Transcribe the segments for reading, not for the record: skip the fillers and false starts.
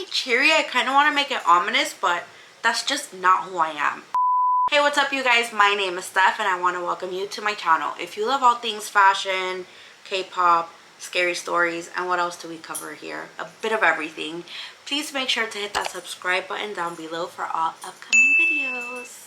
be cheery. I kind of want to make it ominous, but that's just not who I am. Hey, what's up you guys? My name is Steph and I want to welcome you to my channel. If you love all things fashion, K-pop, scary stories, and what else do we cover here? A bit of everything. Please make sure to hit that subscribe button down below for all upcoming videos.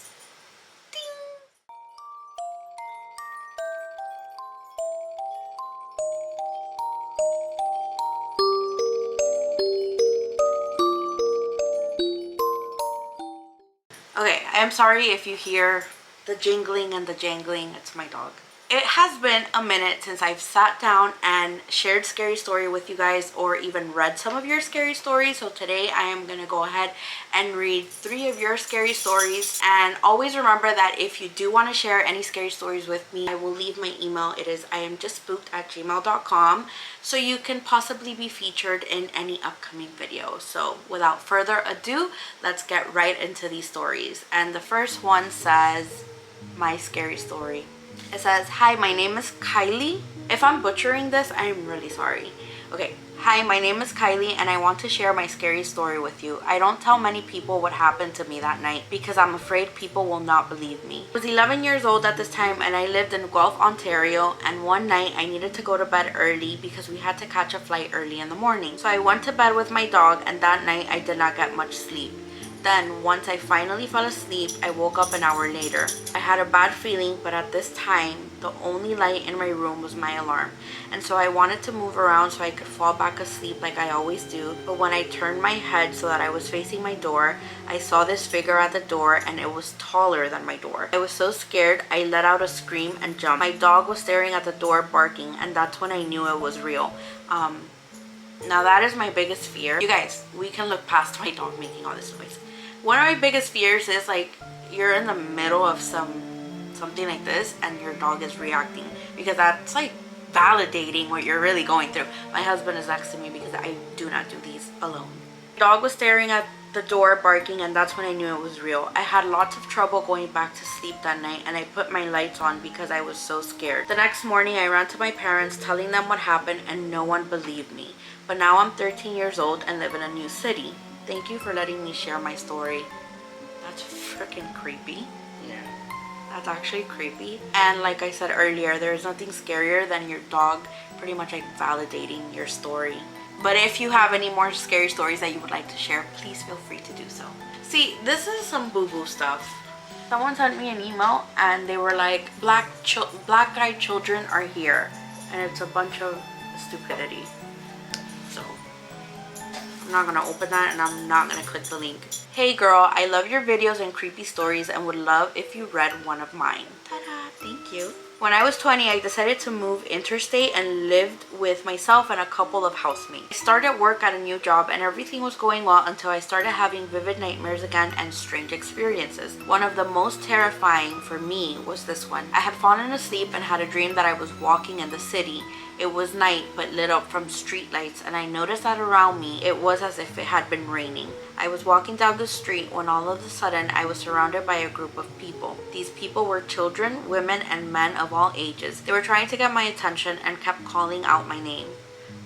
Okay, I am sorry if you hear the jingling and the jangling. It's my dog. It has been a minute since I've sat down and shared scary story with you guys or even read some of your scary stories. So today I am going to go ahead and read 3 of your scary stories. And always remember that if you do want to share any scary stories with me, I will leave my email. It is iamjustspooked@gmail.com, so you can possibly be featured in any upcoming video. So without further ado, let's get right into these stories. And the first one says, my scary story. It says, hi, my name is Kylie. If I'm butchering this, I'm really sorry. Okay, hi, my name is Kylie and I want to share my scary story with you. I don't tell many people what happened to me that night because I'm afraid people will not believe me. I was 11 years old at this time and I lived in Guelph, Ontario, and one night I needed to go to bed early because we had to catch a flight early in the morning. So I went to bed with my dog and that night I did not get much sleep. Then, once I finally fell asleep, I woke up an hour later. I had a bad feeling, but at this time, the only light in my room was my alarm. And so I wanted to move around so I could fall back asleep like I always do. But when I turned my head so that I was facing my door, I saw this figure at the door and it was taller than my door. I was so scared, I let out a scream and jumped. My dog was staring at the door barking, and that's when I knew it was real. Now that is my biggest fear. You guys, we can look past my dog making all this noise. One of my biggest fears is like you're in the middle of something like this and your dog is reacting, because that's like validating what you're really going through. My husband is next to me because I do not do these alone. The dog was staring at the door barking, and that's when I knew it was real. I had lots of trouble going back to sleep that night and I put my lights on because I was so scared. The next morning I ran to my parents telling them what happened and no one believed me. But now I'm 13 years old and live in a new city. Thank you for letting me share my story. That's freaking creepy. Yeah. That's actually creepy. And like I said earlier, there's nothing scarier than your dog pretty much like validating your story. But if you have any more scary stories that you would like to share, please feel free to do so. See, this is some boo-boo stuff. Someone sent me an email and they were like, black-eyed children are here. And it's a bunch of stupidity. So I'm not gonna open that and I'm not gonna click the link. Hey girl, I love your videos and creepy stories and would love if you read one of mine. Ta-da, thank you. When I was 20, I decided to move interstate and lived with myself and a couple of housemates. I started work at a new job and everything was going well until I started having vivid nightmares again and strange experiences. One of the most terrifying for me was this one. I had fallen asleep and had a dream that I was walking in the city. It was night but lit up from street lights, and I noticed that around me it was as if it had been raining. I was walking down the street when all of a sudden I was surrounded by a group of people. These people were children, women, and men of all ages. They were trying to get my attention and kept calling out my name,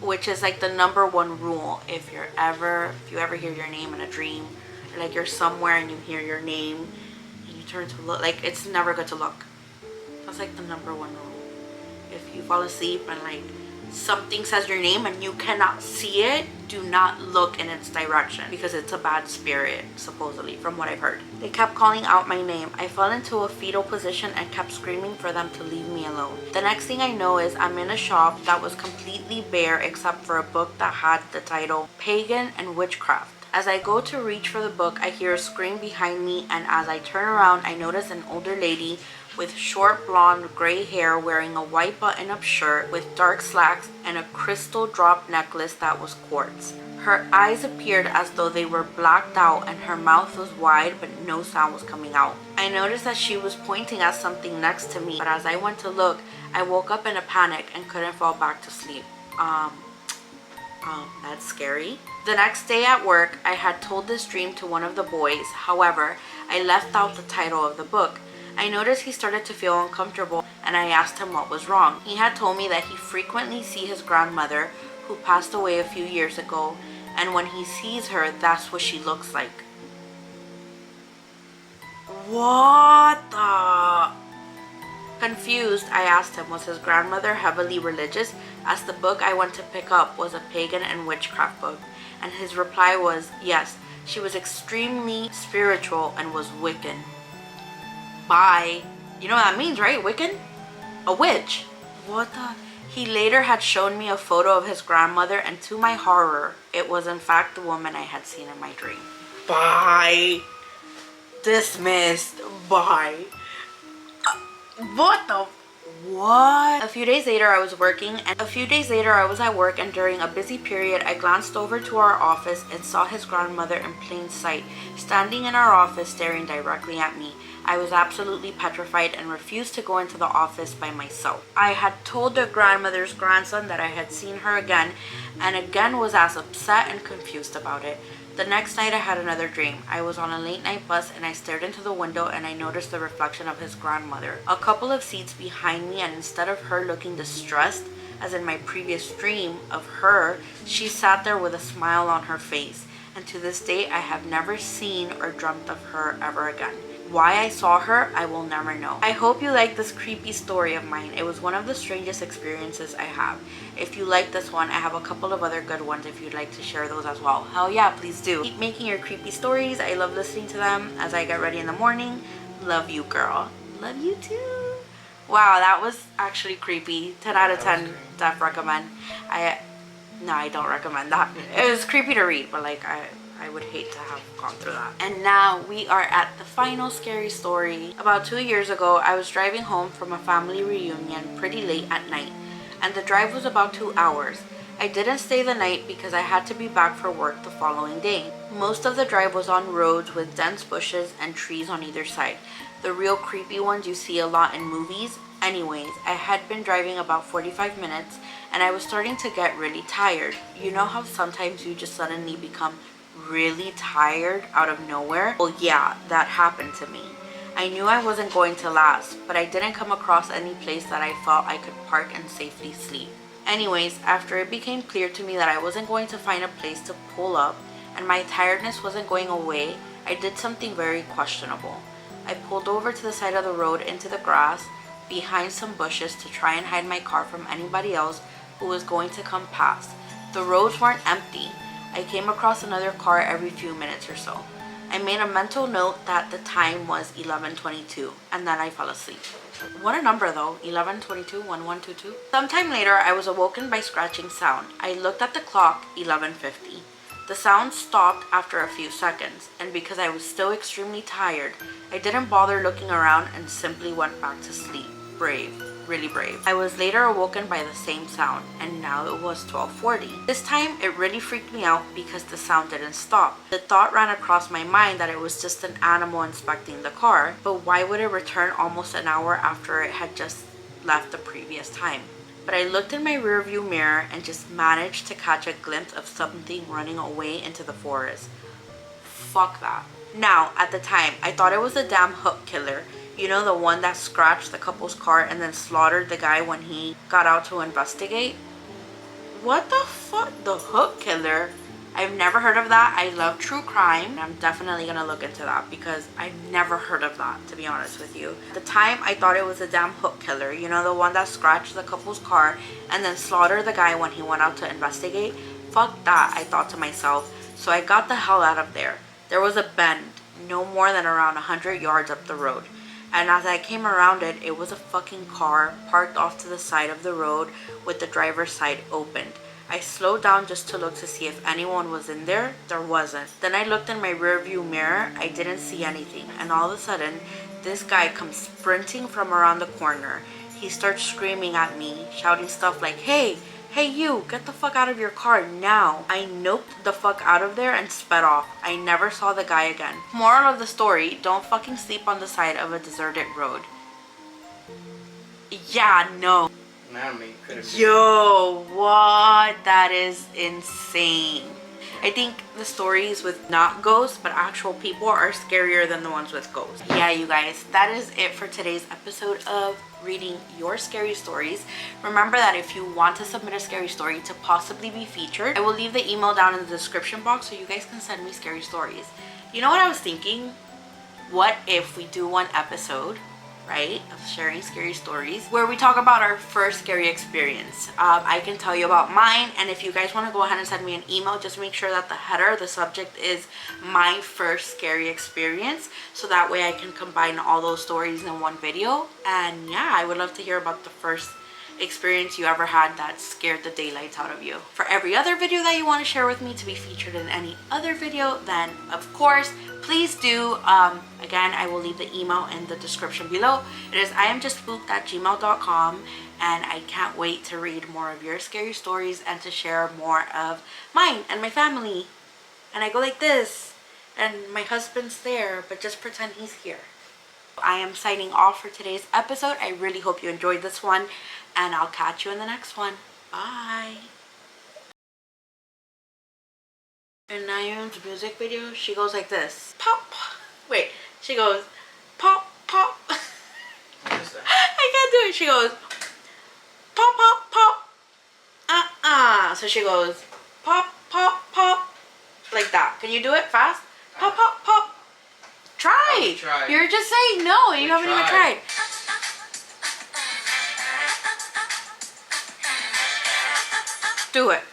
which is like the #1 rule. If you ever hear your name in a dream, or like you're somewhere and you hear your name and you turn to look, like it's never good to look. That's like the #1 rule. If you fall asleep and like something says your name and you cannot see it, do not look in its direction because it's a bad spirit, supposedly, from what I've heard. They kept calling out my name. I fell into a fetal position and kept screaming for them to leave me alone. The next thing I know is I'm in a shop that was completely bare except for a book that had the title Pagan and Witchcraft. As I go to reach for the book, I hear a scream behind me, and as I turn around, I notice an older lady with short blonde gray hair wearing a white button-up shirt with dark slacks and a crystal drop necklace that was quartz. Her eyes appeared as though they were blacked out and her mouth was wide but no sound was coming out. I noticed that she was pointing at something next to me, but as I went to look, I woke up in a panic and couldn't fall back to sleep. That's scary. The next day at work, I had told this dream to one of the boys. However, I left out the title of the book. I noticed he started to feel uncomfortable and I asked him what was wrong. He had told me that he frequently sees his grandmother, who passed away a few years ago, and when he sees her, that's what she looks like. What the? Confused, I asked him, was his grandmother heavily religious, as the book I went to pick up was a pagan and witchcraft book, and his reply was, yes, she was extremely spiritual and was Wiccan. Bye. You know what that means, right? Wiccan? A witch. What the? He later had shown me a photo of his grandmother, and to my horror, it was in fact the woman I had seen in my dream. Bye. Dismissed. Bye. What the? What? A few days later I was at work, and during a busy period I glanced over to our office and saw his grandmother in plain sight, standing in our office staring directly at me. I was absolutely petrified and refused to go into the office by myself. I had told the grandmother's grandson that I had seen her again, and again was as upset and confused about it. The next night I had another dream. I was on a late night bus and I stared into the window and I noticed the reflection of his grandmother a couple of seats behind me, and instead of her looking distressed, as in my previous dream of her, she sat there with a smile on her face. And to this day I have never seen or dreamt of her ever again. Why I saw her, I will never know. I hope you like this creepy story of mine. It was one of the strangest experiences I have. If you like this one, I have a couple of other good ones if you'd like to share those as well. Hell yeah, please do. Keep making your creepy stories. I love listening to them as I get ready in the morning. Love you, girl. Love you too. Wow, that was actually creepy. 10 out of 10, def recommend. No, I don't recommend that. It was creepy to read, but like I would hate to have gone through that. And now we are at the final scary story. About 2 years ago, I was driving home from a family reunion pretty late at night, and the drive was about 2 hours. I didn't stay the night because I had to be back for work the following day. Most of the drive was on roads with dense bushes and trees on either side. The real creepy ones you see a lot in movies. Anyways, I had been driving about 45 minutes and I was starting to get really tired. You know how sometimes you just suddenly become really tired out of nowhere? Well, yeah, that happened to me. I knew I wasn't going to last, but I didn't come across any place that I felt I could park and safely sleep. Anyways, after it became clear to me that I wasn't going to find a place to pull up and my tiredness wasn't going away, I did something very questionable. I pulled over to the side of the road into the grass behind some bushes to try and hide my car from anybody else who was going to come past. The roads weren't empty. I came across another car every few minutes or so. I made a mental note that the time was 11:22 and then I fell asleep. What a number though, 11:22, 1122. Sometime later I was awoken by scratching sound. I looked at the clock, 11:50. The sound stopped after a few seconds, and because I was still extremely tired, I didn't bother looking around and simply went back to sleep. Brave. Really brave. I was later awoken by the same sound, and now it was 12:40. This time it really freaked me out because the sound didn't stop. The thought ran across my mind that it was just an animal inspecting the car, but why would it return almost an hour after it had just left the previous time? But I looked in my rearview mirror and just managed to catch a glimpse of something running away into the forest. Fuck that. Now, at the time, I thought it was a damn hook killer. You know, the one that scratched the couple's car and then slaughtered the guy when he got out to investigate? What the fuck? The hook killer? I've never heard of that. I love true crime. I'm definitely gonna look into that because I've never heard of that, to be honest with you. At the time, I thought it was a damn hook killer. You know, the one that scratched the couple's car and then slaughtered the guy when he went out to investigate? Fuck that, I thought to myself. So I got the hell out of there. There was a bend, no more than around 100 yards up the road. And as I came around it, it was a fucking car parked off to the side of the road with the driver's side opened. I slowed down just to look to see if anyone was in there. There wasn't. Then I looked in my rearview mirror. I didn't see anything. And all of a sudden, this guy comes sprinting from around the corner. He starts screaming at me, shouting stuff like, hey you, get the fuck out of your car now. I noped the fuck out of there and sped off. I never saw the guy again. Moral of the story, don't fucking sleep on the side of a deserted road. Yeah, no. Yo, what? That is insane. I think the stories with not ghosts but actual people are scarier than the ones with ghosts. Yeah, you guys, that is it for today's episode of reading your scary stories. Remember that if you want to submit a scary story to possibly be featured, I will leave the email down in the description box so you guys can send me scary stories. You know what I was thinking? What if we do one episode, right, of sharing scary stories where we talk about our first scary experience? I can tell you about mine, and if you guys want to go ahead and send me an email, just make sure that the header, the subject is my first scary experience, so that way I can combine all those stories in one video. And yeah, I would love to hear about the first experience you ever had that scared the daylights out of you. For every other video that you want to share with me to be featured in any other video, then of course please do. Again, I will leave the email in the description below. It is iamjustspooked@gmail.com, and I can't wait to read more of your scary stories and to share more of mine and my family. And I go like this, and my husband's there, but just pretend he's here. I am signing off for today's episode. I really hope you enjoyed this one, and I'll catch you in the next one. Bye. In Naeun's music video, she goes like this. Pop. Wait, she goes pop, pop. What is that? I can't do it. She goes pop, pop, pop. So she goes pop, pop, pop. Like that. Can you do it fast? Pop, pop, pop. Try. You're just saying no and you haven't even tried. Do it.